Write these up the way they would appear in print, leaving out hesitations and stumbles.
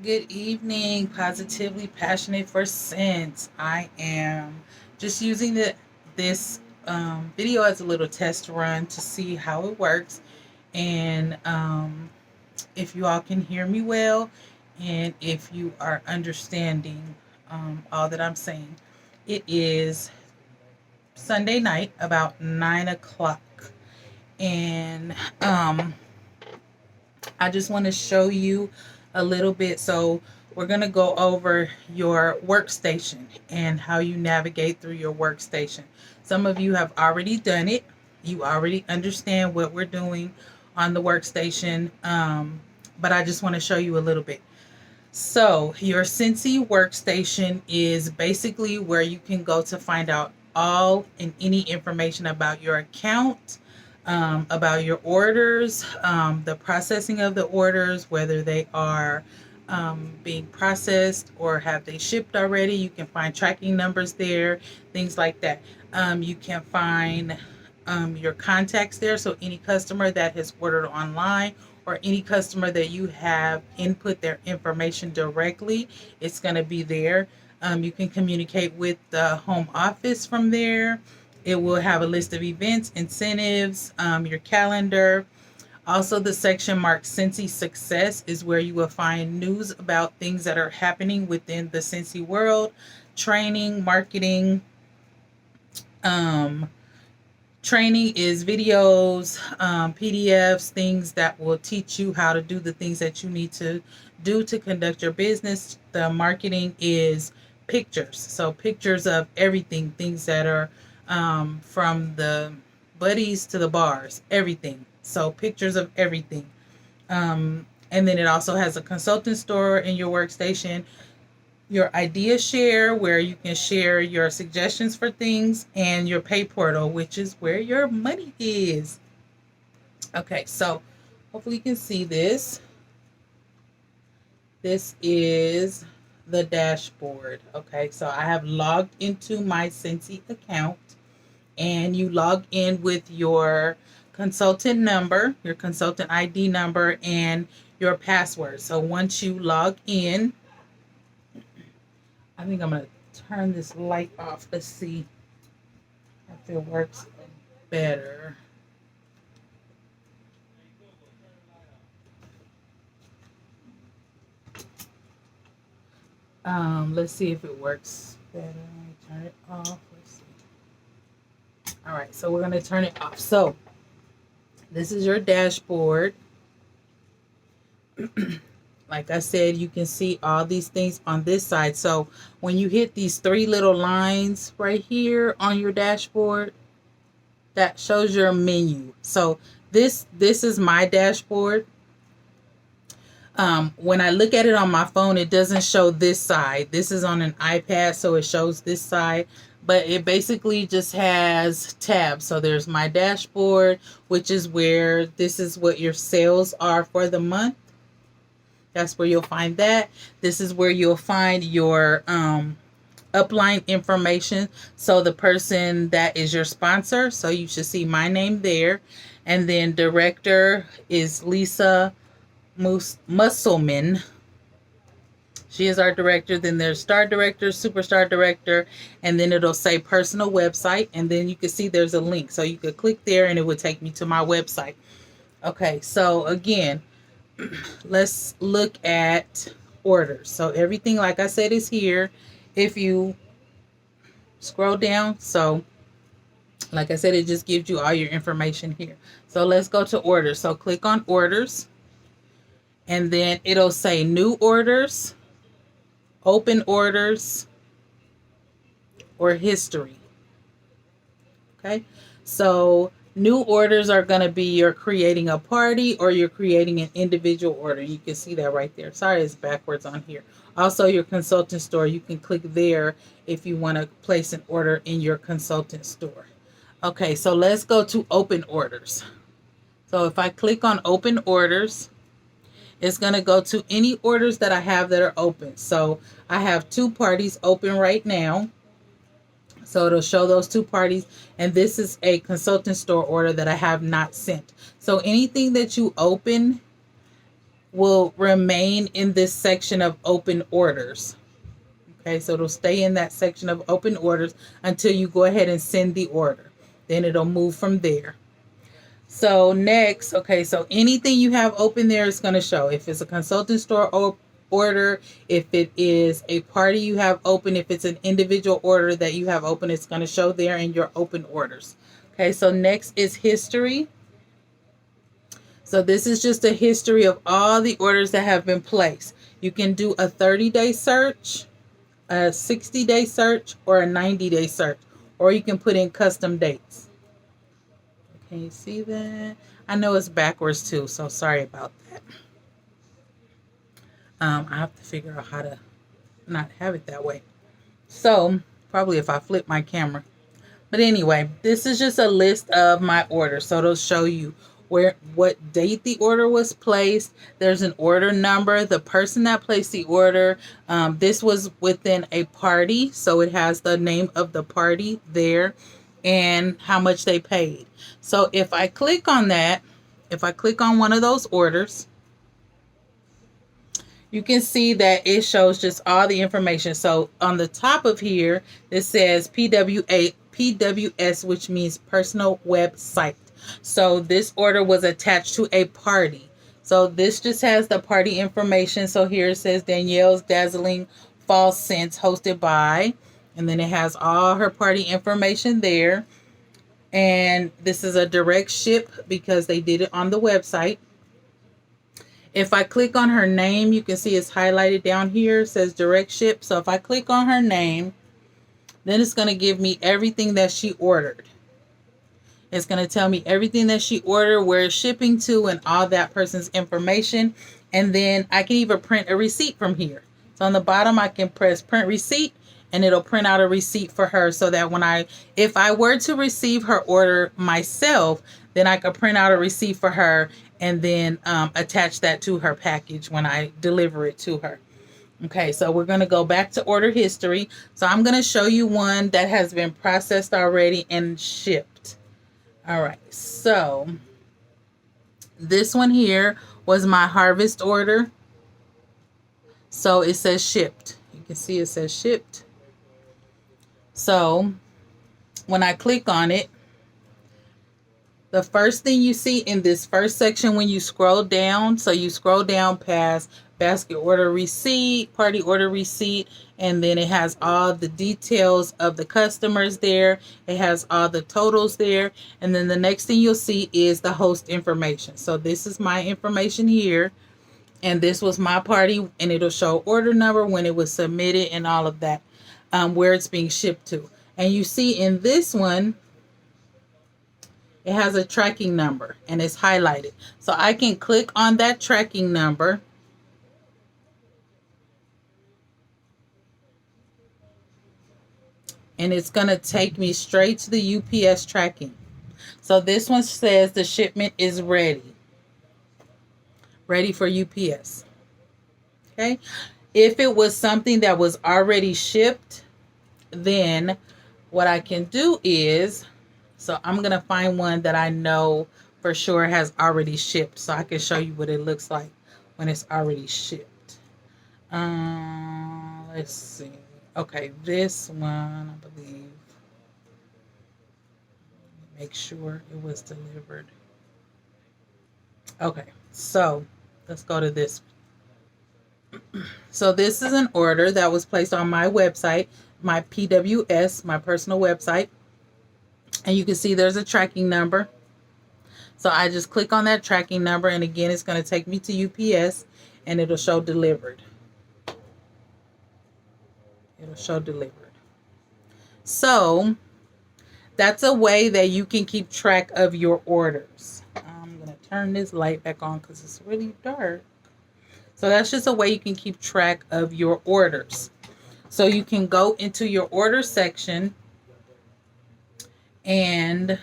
Good evening, positively passionate for sense. I am just using this video as a little test run to see how it works and if you all can hear me well and if you are understanding all that I'm saying. It is Sunday night about 9 o'clock, and I just want to show you a little bit. So we're going to go over your workstation and how you navigate through your workstation. Some of you have already done it. You already understand what we're doing on the workstation, but I just want to show you a little bit. So your Cincy workstation is basically where you can go to find out all and any information about your account, about your orders, the processing of the orders, whether they are being processed or have they shipped already. You can find tracking numbers there, things like that. You can find your contacts there. So any customer that has ordered online or any customer that you have input their information directly, it's going to be there. You can communicate with the home office from there. It will have a list of events, incentives, your calendar. Also, the section marked Cincy Success is where you will find news about things that are happening within the Cincy world, training, marketing. Um, Training is videos, PDFs, things that will teach you how to do the things that you need to do to conduct your business. The marketing is pictures. So, pictures of everything, things that are from the buddies to the bars, everything. So, pictures of everything. And then it also has a consultant store in your workstation, your idea share where you can share your suggestions for things, and your pay portal, which is where your money is. Okay, so hopefully you can see this. This is the dashboard. Okay, so I have logged into my Cincy account, and you log in with your consultant number, your consultant ID number, and your password. So once you log in, I think I'm going to turn this light off. Let's see if it works better. Let's see if it works better. Let me turn it off. Let's see. All right, so we're going to turn it off. So this is your dashboard. Like I said, you can see all these things on this side. So when you hit these three little lines right here on your dashboard, that shows your menu. So this is my dashboard. When I look at it on my phone, it doesn't show this side. This is on an iPad, so it shows this side. But it basically just has tabs. So there's my dashboard, which is where this is what your sales are for the month. That's where you'll find that. This is where you'll find your upline information. So the person that is your sponsor, so you should see my name there. And then director is Lisa Musselman. She is our director. Then there's star director, superstar director, and then it'll say personal website. And then you can see there's a link. So you could click there and it would take me to my website. Okay, so again, let's look at orders. So everything, like I said, is here. If you scroll down, so like I said, it just gives you all your information here. So let's go to orders. So click on orders, and then it'll say new orders, open orders, or history. Okay, so new orders are going to be you're creating a party or you're creating an individual order. You can see that right there. Sorry, it's backwards on here. Also, your consultant store, you can click there if you want to place an order in your consultant store. Okay, so let's go to open orders. So if I click on open orders, it's going to go to any orders that I have that are open. So I have 2 parties open right now. So it'll show those 2 parties. And this is a consultant store order that I have not sent. So anything that you open will remain in this section of open orders. Okay, so it'll stay in that section of open orders until you go ahead and send the order. Then it'll move from there. So next, okay, so anything you have open there is going to show. If it's a consultant store order, if it is a party you have open, if it's an individual order that you have open, it's going to show there in your open orders. Okay, so next is history. So this is just a history of all the orders that have been placed. You can do a 30-day search, a 60-day search, or a 90-day search, or you can put in custom dates. Can you see that? I know it's backwards too, so sorry about that. I have to figure out how to not have it that way. So probably if I flip my camera. But anyway, this is just a list of my orders. So it'll show you what date the order was placed. There's an order number, the person that placed the order. This was within a party, so it has the name of the party there and how much they paid. So if I click on that, if I click on one of those orders, you can see that it shows just all the information. So on the top of here, it says PWS, which means personal website. So this order was attached to a party. So this just has the party information. So here it says Danielle's Dazzling Fall Scents hosted by, and then it has all her party information there. And this is a direct ship because they did it on the website. If I click on her name, you can see it's highlighted down here. It says direct ship. So if I click on her name, then it's going to give me everything that she ordered. It's going to tell me everything that she ordered, where it's shipping to, and all that person's information. And then I can even print a receipt from here. So on the bottom, I can press print receipt, and it'll print out a receipt for her so that if I were to receive her order myself, then I could print out a receipt for her and then attach that to her package when I deliver it to her. Okay, so we're going to go back to order history. So I'm going to show you one that has been processed already and shipped. All right, so this one here was my harvest order. So it says shipped. You can see it says shipped. So when I click on it, the first thing you see in this first section when you scroll down, so you scroll down past basket order receipt, party order receipt, and then it has all the details of the customers there. It has all the totals there. And then the next thing you'll see is the host information. So this is my information here. And this was my party, and it'll show order number, when it was submitted, and all of that, where it's being shipped to. And you see in this one, it has a tracking number and it's highlighted. So I can click on that tracking number. And it's going to take me straight to the UPS tracking. So this one says the shipment is ready. Ready for UPS. Okay. If it was something that was already shipped, then what I can do is, so I'm going to find one that I know for sure has already shipped, so I can show you what it looks like when it's already shipped. Let's see. Okay, this one, I believe. Make sure it was delivered. Okay, so let's go to this. So this is an order that was placed on my website, my PWS, my personal website. And you can see there's a tracking number. So I just click on that tracking number, and again, it's going to take me to UPS, and it'll show delivered. It'll show delivered. So that's a way that you can keep track of your orders. I'm going to turn this light back on because it's really dark. So that's just a way you can keep track of your orders. So you can go into your order section and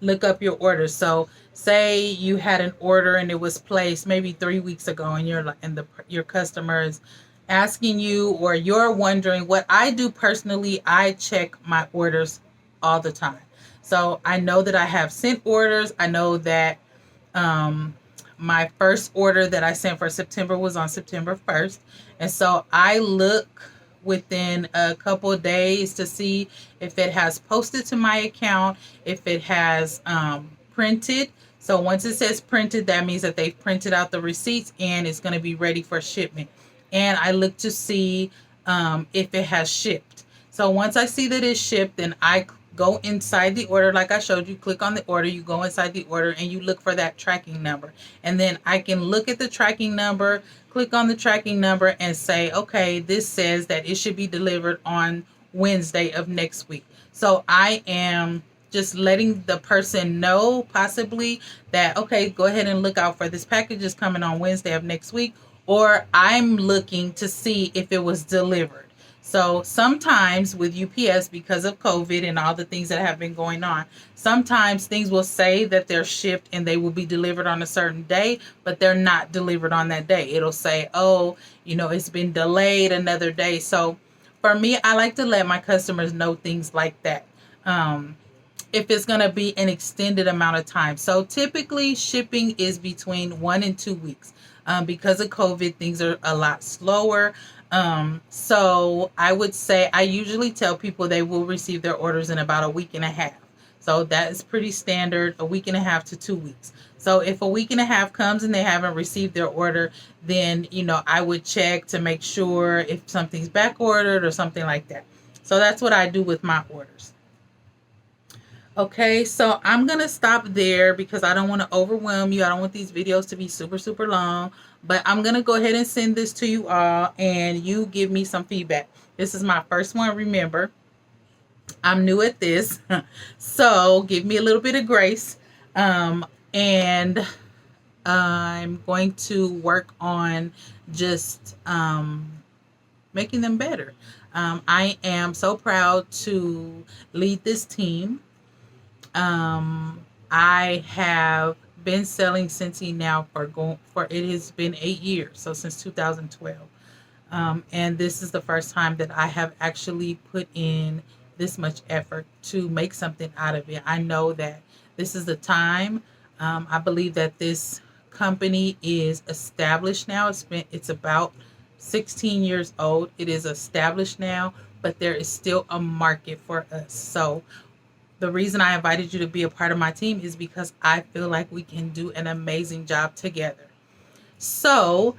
look up your order. So say you had an order and it was placed maybe 3 weeks ago, and your customer is asking you, or you're wondering. What I do personally, I check my orders all the time. So I know that I have sent orders. I know that my first order that I sent for September was on September 1st. And so I look within a couple of days to see if it has posted to my account, if it has printed. So once it says printed, that means that they've printed out the receipts and it's going to be ready for shipment. And I look to see if it has shipped. So once I see that it's shipped, then I go inside the order like I showed you. Click on the order, you go inside the order, and you look for that tracking number. And then I can look at the tracking number, click on the tracking number, and say, okay, this says that it should be delivered on Wednesday of next week. So I am just letting the person know possibly that, okay, go ahead and look out for this package is coming on Wednesday of next week, or I'm looking to see if it was delivered. So sometimes with UPS, because of COVID and all the things that have been going on, sometimes things will say that they're shipped and they will be delivered on a certain day, but they're not delivered on that day. It'll say, oh, it's been delayed another day. So for me, I like to let my customers know things like that. If it's going to be an extended amount of time. So typically shipping is between 1 and 2 weeks. Because of COVID, things are a lot slower. So I would say I usually tell people they will receive their orders in about a week and a half. So that is pretty standard, a week and a half to 2 weeks. So if a week and a half comes and they haven't received their order, then, I would check to make sure if something's back ordered or something like that. So that's what I do with my orders. Okay, so I'm going to stop there because I don't want to overwhelm you. I don't want these videos to be super, super long. But I'm going to go ahead and send this to you all and you give me some feedback. This is my first one, remember. I'm new at this. So give me a little bit of grace. And I'm going to work on just making them better. I am so proud to lead this team. I have been selling Scentsy now for it has been 8 years, so since 2012. And this is the first time that I have actually put in this much effort to make something out of it. I know that this is the time. I believe that this company is established now. It's about 16 years old. It is established now, but there is still a market for us. So the reason I invited you to be a part of my team is because I feel like we can do an amazing job together. So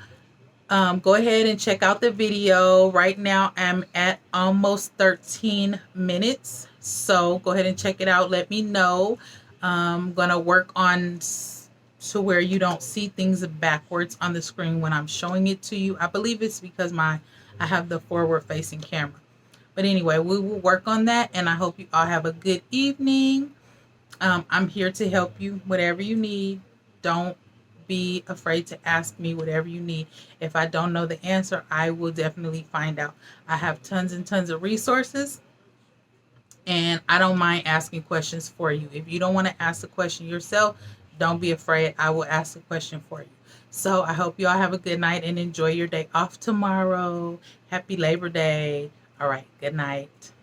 go ahead and check out the video. Right now I'm at almost 13 minutes. So go ahead and check it out. Let me know. I'm going to work on to where you don't see things backwards on the screen when I'm showing it to you. I believe it's because I have the forward facing camera. But anyway, we will work on that, and I hope you all have a good evening. I'm here to help you, whatever you need. Don't be afraid to ask me whatever you need. If I don't know the answer, I will definitely find out. I have tons and tons of resources, and I don't mind asking questions for you. If you don't want to ask the question yourself, don't be afraid. I will ask the question for you. So I hope you all have a good night and enjoy your day off tomorrow. Happy Labor Day. All right. Good night.